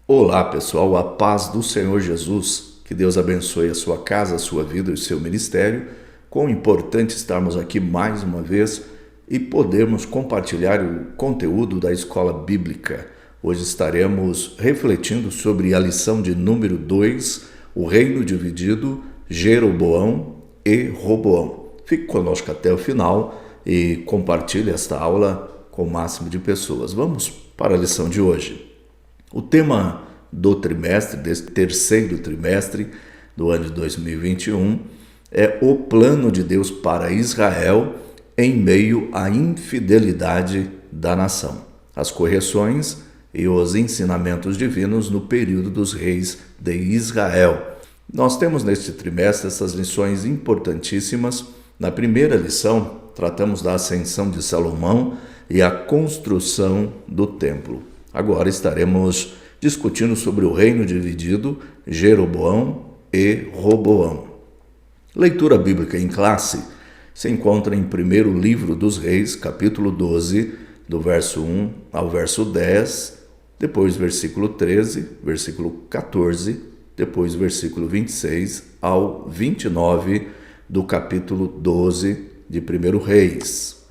Olá pessoal, a paz do Senhor Jesus, que Deus abençoe a sua casa, a sua vida e o seu ministério. Quão importante estarmos aqui mais uma vez e podermos compartilhar o conteúdo da escola bíblica. Hoje estaremos refletindo sobre a lição de número 2, o reino dividido, Jeroboão e Roboão. Fique conosco até o final e compartilhe esta aula com o máximo de pessoas. Vamos para a lição de hoje. O tema do trimestre, desse terceiro trimestre do ano de 2021, é o plano de Deus para Israel em meio à infidelidade da nação. As correções e os ensinamentos divinos no período dos reis de Israel. Nós temos neste trimestre essas lições importantíssimas. Na primeira lição, tratamos da ascensão de Salomão e a construção do templo. Agora estaremos discutindo sobre o reino dividido, Jeroboão e Roboão. Leitura bíblica em classe se encontra em primeiro livro dos Reis, capítulo 12, do verso 1 ao verso 10, depois versículo 13, versículo 14, depois versículo 26 ao 29 do capítulo 12 de 1 Reis.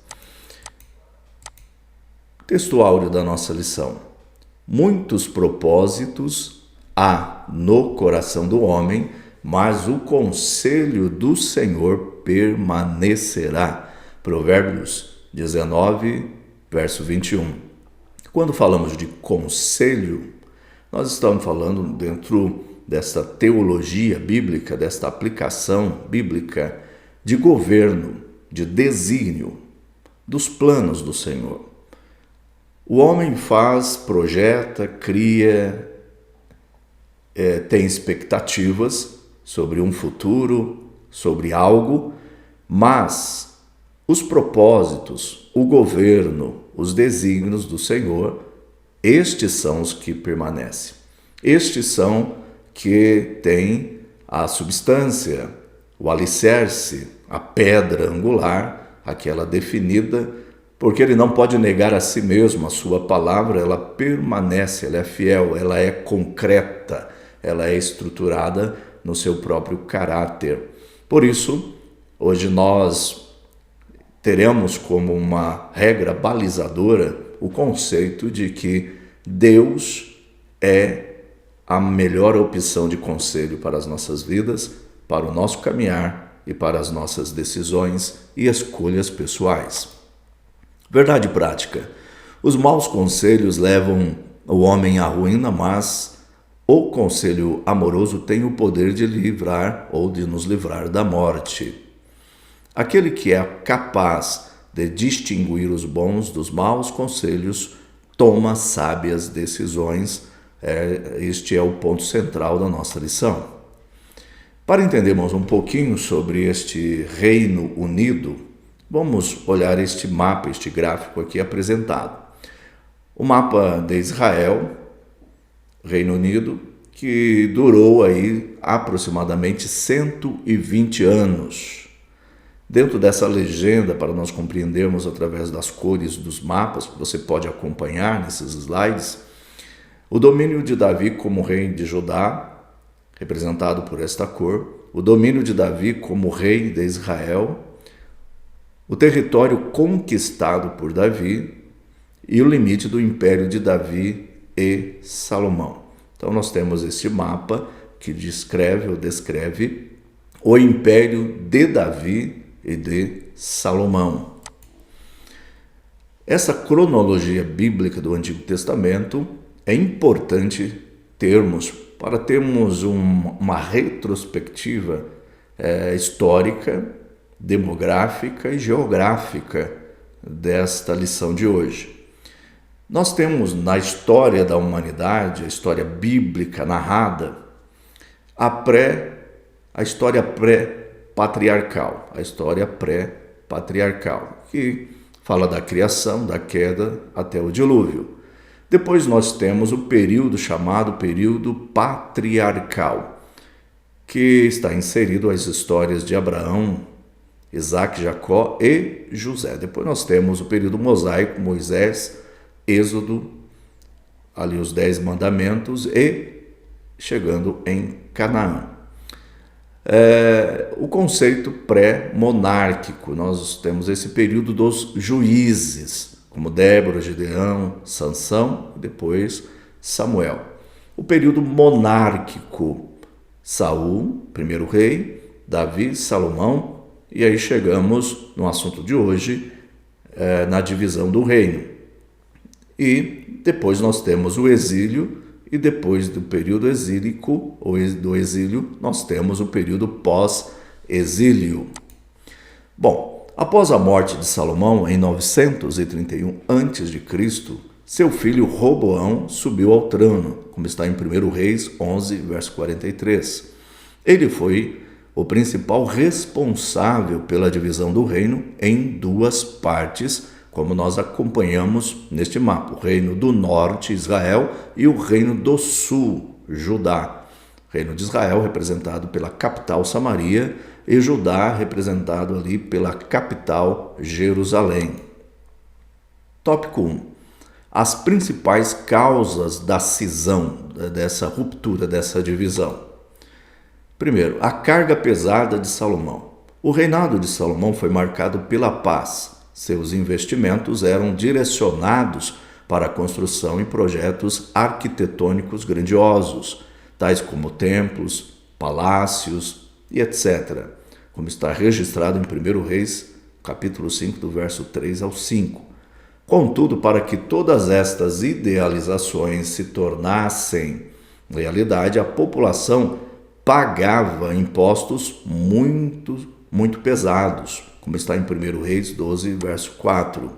Texto áureo da nossa lição. Muitos propósitos há no coração do homem, mas o conselho do Senhor permanecerá. Provérbios 19, verso 21. Quando falamos de conselho, nós estamos falando dentro desta teologia bíblica, desta aplicação bíblica de governo, de desígnio, dos planos do Senhor. O homem faz, projeta, cria, tem expectativas sobre um futuro, sobre algo, mas os propósitos, o governo, os desígnios do Senhor, estes são os que permanecem. Estes são que têm a substância, o alicerce, a pedra angular, aquela definida, porque ele não pode negar a si mesmo. A sua palavra, ela permanece, ela é fiel, ela é concreta, ela é estruturada no seu próprio caráter. Por isso, hoje nós teremos como uma regra balizadora o conceito de que Deus é a melhor opção de conselho para as nossas vidas, para o nosso caminhar e para as nossas decisões e escolhas pessoais. Verdade prática. Os maus conselhos levam o homem à ruína, mas o conselho amoroso tem o poder de livrar ou de nos livrar da morte. Aquele que é capaz de distinguir os bons dos maus conselhos toma sábias decisões. Este é o ponto central da nossa lição. Para entendermos um pouquinho sobre este reino unido, vamos olhar este mapa, este gráfico aqui apresentado. O mapa de Israel, Reino Unido, que durou aí aproximadamente 120 anos. Dentro dessa legenda, para nós compreendermos através das cores dos mapas, que você pode acompanhar nesses slides, o domínio de Davi como rei de Judá, representado por esta cor, o domínio de Davi como rei de Israel, o território conquistado por Davi e o limite do império de Davi e Salomão. Então nós temos este mapa que descreve o império de Davi e de Salomão. Essa cronologia bíblica do Antigo Testamento é importante termos para termos uma retrospectiva histórica, demográfica e geográfica desta lição de hoje. Nós temos na história da humanidade, a história bíblica narrada, a história pré-patriarcal, que fala da criação, da queda até o dilúvio. Depois nós temos o período chamado período patriarcal, que está inserido as histórias de Abraão, Isaac, Jacó e José. Depois nós temos o período mosaico, Moisés, Êxodo, ali os 10 mandamentos e chegando em Canaã. O conceito pré-monárquico, nós temos esse período dos juízes, como Débora, Gideão, Sansão e depois Samuel. O período monárquico, Saul, primeiro rei, Davi, Salomão, e aí chegamos no assunto de hoje, na divisão do reino. E depois nós temos o exílio, e depois do período exílico, ou do exílio, nós temos o período pós-exílio. Bom, após a morte de Salomão, em 931 a.C., seu filho Roboão subiu ao trono, como está em 1 Reis 11, verso 43. Ele foi o principal responsável pela divisão do reino em 2 partes, como nós acompanhamos neste mapa: o reino do norte, Israel, e o reino do sul, Judá. O reino de Israel representado pela capital Samaria e Judá representado ali pela capital Jerusalém. Tópico 1. As principais causas da cisão, dessa ruptura, dessa divisão. Primeiro, a carga pesada de Salomão. O reinado de Salomão foi marcado pela paz. Seus investimentos eram direcionados para a construção em projetos arquitetônicos grandiosos, tais como templos, palácios e etc., como está registrado em 1 Reis, capítulo 5, do verso 3 ao 5. Contudo, para que todas estas idealizações se tornassem realidade, a população pagava impostos muito pesados, como está em 1 Reis 12, verso 4.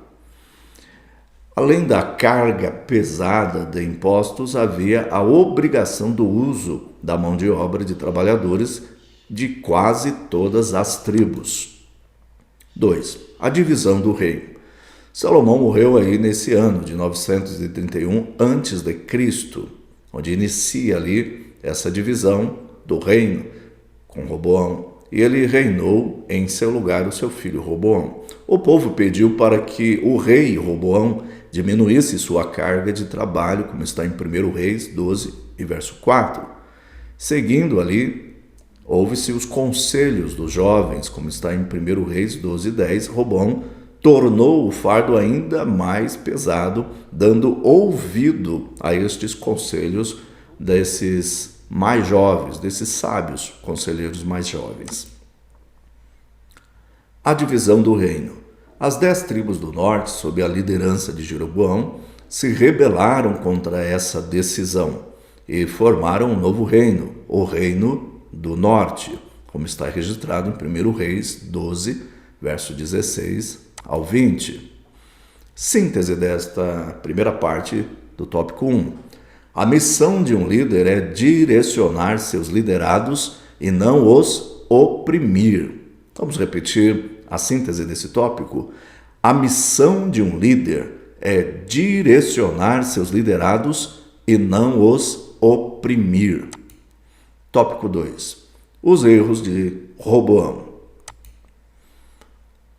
Além da carga pesada de impostos, havia a obrigação do uso da mão de obra de trabalhadores de quase todas as tribos. 2. A divisão do reino. Salomão morreu aí nesse ano de 931 a.C., onde inicia ali essa divisão do reino com Roboão, e ele reinou em seu lugar o seu filho Roboão. O povo pediu para que o rei Roboão diminuísse sua carga de trabalho, como está em 1 Reis 12 e verso 4. Seguindo ali, houve-se os conselhos dos jovens, como está em 1 Reis 12 e 10, Roboão tornou o fardo ainda mais pesado, dando ouvido a estes conselhos desses mais jovens, desses sábios conselheiros mais jovens. A divisão do reino. As 10 tribos do norte, sob a liderança de Jeroboão, se rebelaram contra essa decisão e formaram um novo reino, o reino do norte, como está registrado em 1 Reis 12, verso 16 ao 20. Síntese desta primeira parte do tópico 1. A missão de um líder é direcionar seus liderados e não os oprimir. Vamos repetir a síntese desse tópico? A missão de um líder é direcionar seus liderados e não os oprimir. Tópico 2. Os erros de Roboão.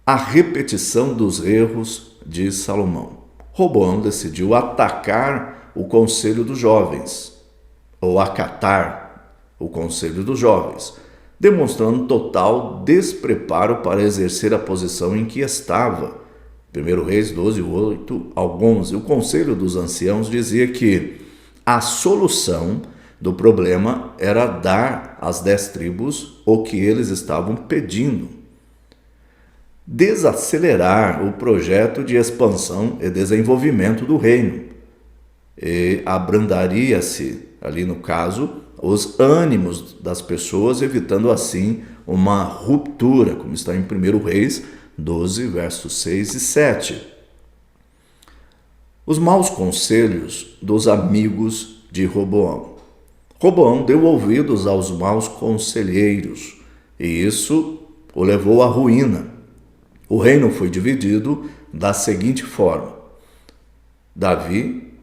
A repetição dos erros de Salomão. Roboão decidiu atacar o conselho dos jovens, ou acatar o conselho dos jovens, demonstrando total despreparo para exercer a posição em que estava. 1 Reis 12, 8 ao 11. O conselho dos anciãos dizia que a solução do problema era dar às 10 tribos o que eles estavam pedindo. Desacelerar o projeto de expansão e desenvolvimento do reino. E abrandaria-se, ali no caso, os ânimos das pessoas, evitando assim uma ruptura, como está em 1 Reis 12, versos 6 e 7. Os maus conselhos dos amigos de Roboão. Roboão deu ouvidos aos maus conselheiros, e isso o levou à ruína. O reino foi dividido da seguinte forma: Davi,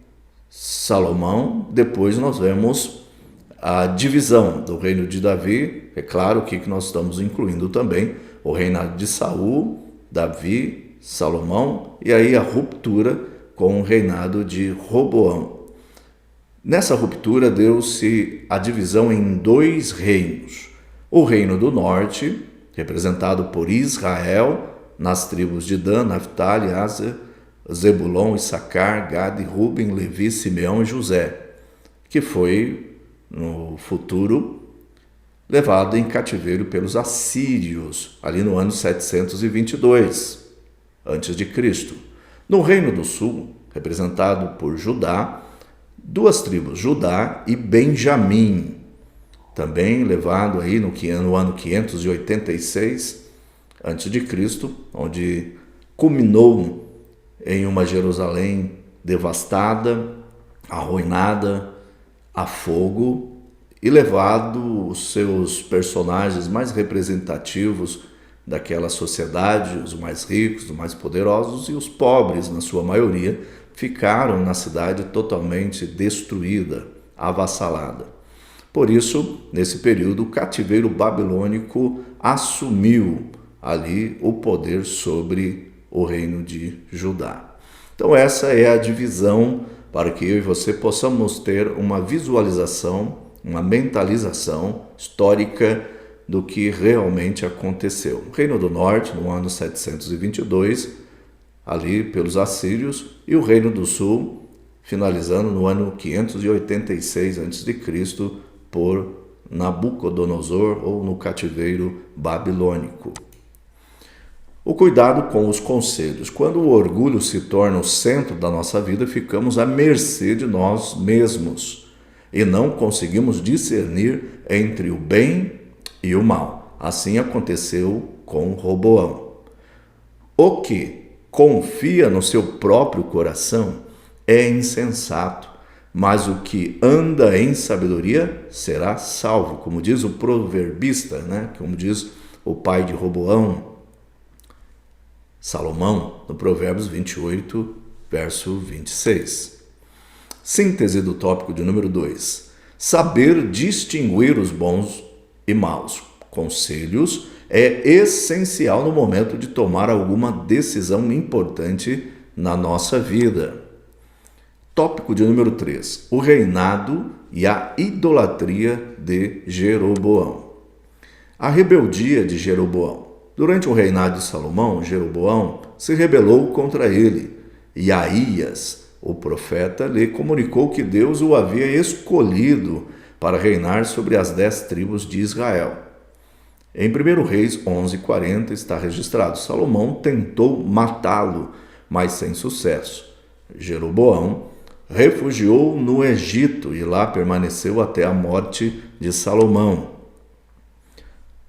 Salomão, depois nós vemos a divisão do reino de Davi. É claro que nós estamos incluindo também o reinado de Saul, Davi, Salomão, e aí a ruptura com o reinado de Roboão. Nessa ruptura deu-se a divisão em dois reinos. O reino do norte, representado por Israel, nas tribos de Dan, Naftali, Aser, Zebulon, Issacar, Gad, Ruben, Levi, Simeão e José, que foi, no futuro, levado em cativeiro pelos assírios, ali no ano 722 a.C. No Reino do Sul, representado por Judá, duas tribos, Judá e Benjamim, também levado aí no ano 586 a.C., onde culminou em uma Jerusalém devastada, arruinada, a fogo, e levado os seus personagens mais representativos daquela sociedade, os mais ricos, os mais poderosos, e os pobres, na sua maioria, ficaram na cidade totalmente destruída, avassalada. Por isso, nesse período, o cativeiro babilônico assumiu ali o poder sobre o reino de Judá. Então essa é a divisão para que eu e você possamos ter uma visualização, uma mentalização histórica do que realmente aconteceu. O Reino do Norte, no ano 722, ali pelos assírios, e o Reino do Sul, finalizando no ano 586 a.C., por Nabucodonosor, ou no cativeiro babilônico. O cuidado com os conselhos. Quando o orgulho se torna o centro da nossa vida, ficamos à mercê de nós mesmos e não conseguimos discernir entre o bem e o mal. Assim aconteceu com Roboão. O que confia no seu próprio coração é insensato, mas o que anda em sabedoria será salvo, como diz o proverbista, como diz o pai de Roboão, Salomão, no Provérbios 28, verso 26. Síntese do tópico de número 2. Saber distinguir os bons e maus conselhos é essencial no momento de tomar alguma decisão importante na nossa vida. Tópico de número 3. O reinado e a idolatria de Jeroboão. A rebeldia de Jeroboão. Durante o reinado de Salomão, Jeroboão se rebelou contra ele, e Aías, o profeta, lhe comunicou que Deus o havia escolhido para reinar sobre as 10 tribos de Israel. Em 1 Reis 11:40 está registrado: Salomão tentou matá-lo, mas sem sucesso. Jeroboão refugiou no Egito e lá permaneceu até a morte de Salomão.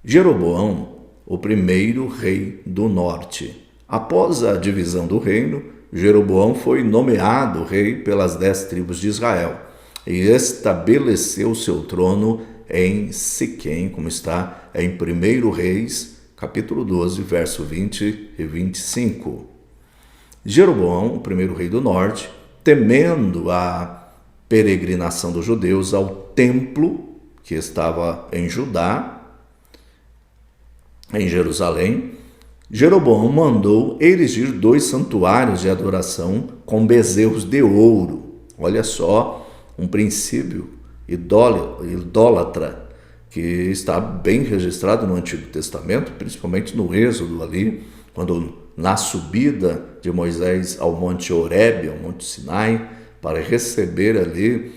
Jeroboão, o primeiro rei do norte. Após a divisão do reino, Jeroboão foi nomeado rei pelas 10 tribos de Israel e estabeleceu seu trono em Siquém, como está em 1 Reis, capítulo 12, verso 20 e 25. Jeroboão, o primeiro rei do norte, temendo a peregrinação dos judeus ao templo que estava em Judá, em Jerusalém, Jeroboão mandou erigir 2 santuários de adoração com bezerros de ouro. Olha só, um princípio idólatra que está bem registrado no Antigo Testamento, principalmente no Êxodo ali, quando na subida de Moisés ao Monte Horebe, ao Monte Sinai, para receber ali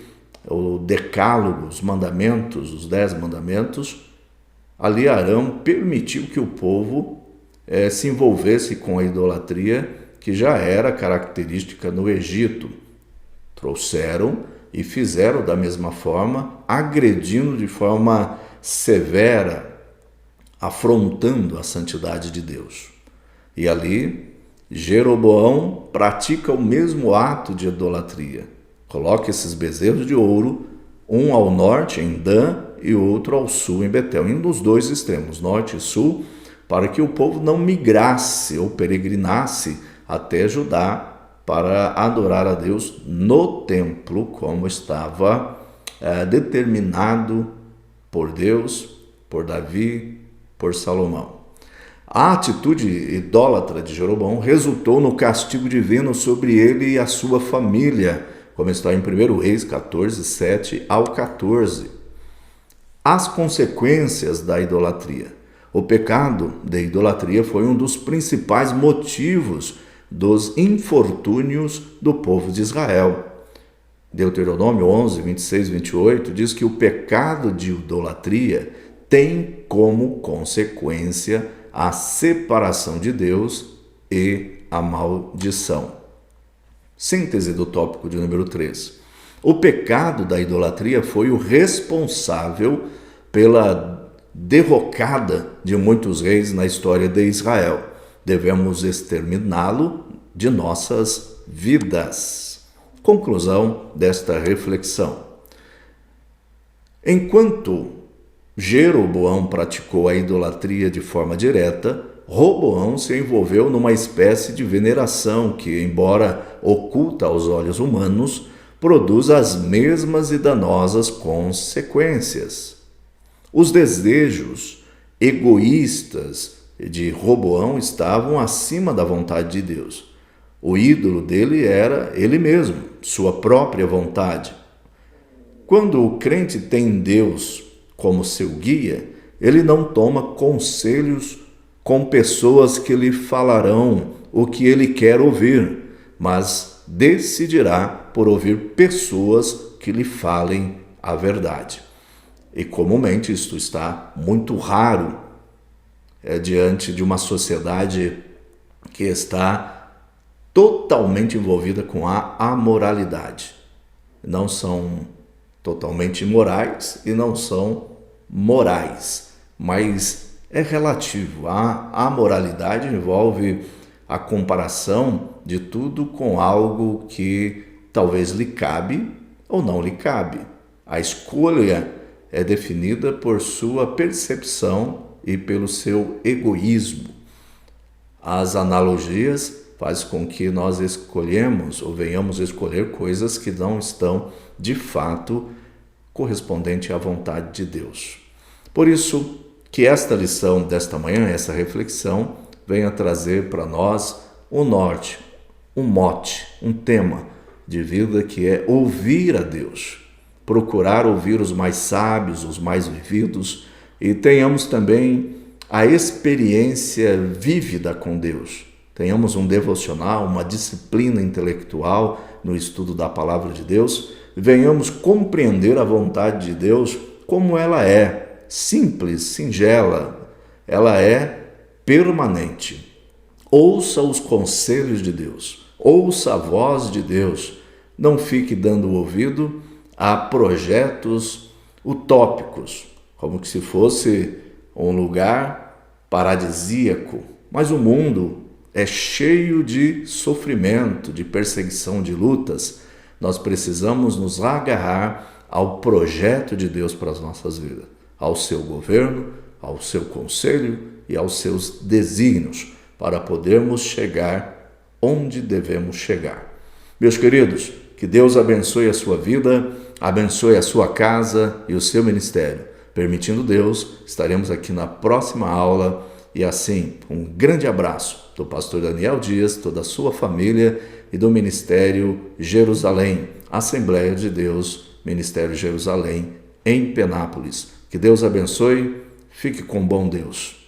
o decálogo, os mandamentos, os 10 mandamentos, ali Arão permitiu que o povo se envolvesse com a idolatria que já era característica no Egito. Trouxeram e fizeram da mesma forma, agredindo de forma severa, afrontando a santidade de Deus. E ali, Jeroboão pratica o mesmo ato de idolatria. Coloca esses bezerros de ouro, um ao norte, em Dan, e outro ao sul, em Betel, em um dos dois extremos, norte e sul, para que o povo não migrasse ou peregrinasse até Judá para adorar a Deus no templo, como estava determinado por Deus, por Davi, por Salomão. A atitude idólatra de Jeroboão resultou no castigo divino sobre ele e a sua família, como está em 1 Reis 14, 7 ao 14. As consequências da idolatria. O pecado de idolatria foi um dos principais motivos dos infortúnios do povo de Israel. Deuteronômio 11, 26 e 28 diz que o pecado de idolatria tem como consequência a separação de Deus e a maldição. Síntese do tópico de número 3. O pecado da idolatria foi o responsável pela derrocada de muitos reis na história de Israel. Devemos exterminá-lo de nossas vidas. Conclusão desta reflexão. Enquanto Jeroboão praticou a idolatria de forma direta, Roboão se envolveu numa espécie de veneração que, embora oculta aos olhos humanos, produz as mesmas e danosas consequências. Os desejos egoístas de Roboão estavam acima da vontade de Deus. O ídolo dele era ele mesmo, sua própria vontade. Quando o crente tem Deus como seu guia, ele não toma conselhos com pessoas que lhe falarão o que ele quer ouvir, mas decidirá por ouvir pessoas que lhe falem a verdade. E comumente isto está muito raro diante de uma sociedade que está totalmente envolvida com a amoralidade. Não são totalmente imorais e não são morais, mas é relativo. A amoralidade envolve a comparação de tudo com algo que talvez lhe cabe ou não lhe cabe. A escolha é definida por sua percepção e pelo seu egoísmo. As analogias fazem com que nós escolhemos ou venhamos escolher coisas que não estão, de fato, correspondentes à vontade de Deus. Por isso, que esta lição desta manhã, essa reflexão, venha trazer para nós um norte, um mote, um tema de vida que é ouvir a Deus, procurar ouvir os mais sábios, os mais vividos, e tenhamos também a experiência vívida com Deus. Tenhamos um devocional, uma disciplina intelectual no estudo da palavra de Deus, venhamos compreender a vontade de Deus como ela é, simples, singela, ela é permanente. Ouça os conselhos de Deus, ouça a voz de Deus, não fique dando ouvido a projetos utópicos, como se fosse um lugar paradisíaco, mas o mundo é cheio de sofrimento, de perseguição, de lutas. Nós precisamos nos agarrar ao projeto de Deus para as nossas vidas, ao seu governo, ao seu conselho e aos seus desígnios, para podermos chegar onde devemos chegar. Meus queridos, que Deus abençoe a sua vida, abençoe a sua casa e o seu ministério. Permitindo Deus, estaremos aqui na próxima aula. E assim, um grande abraço do pastor Daniel Dias, toda a sua família e do Ministério Jerusalém, Assembleia de Deus, Ministério Jerusalém, em Penápolis. Que Deus abençoe, fique com bom Deus.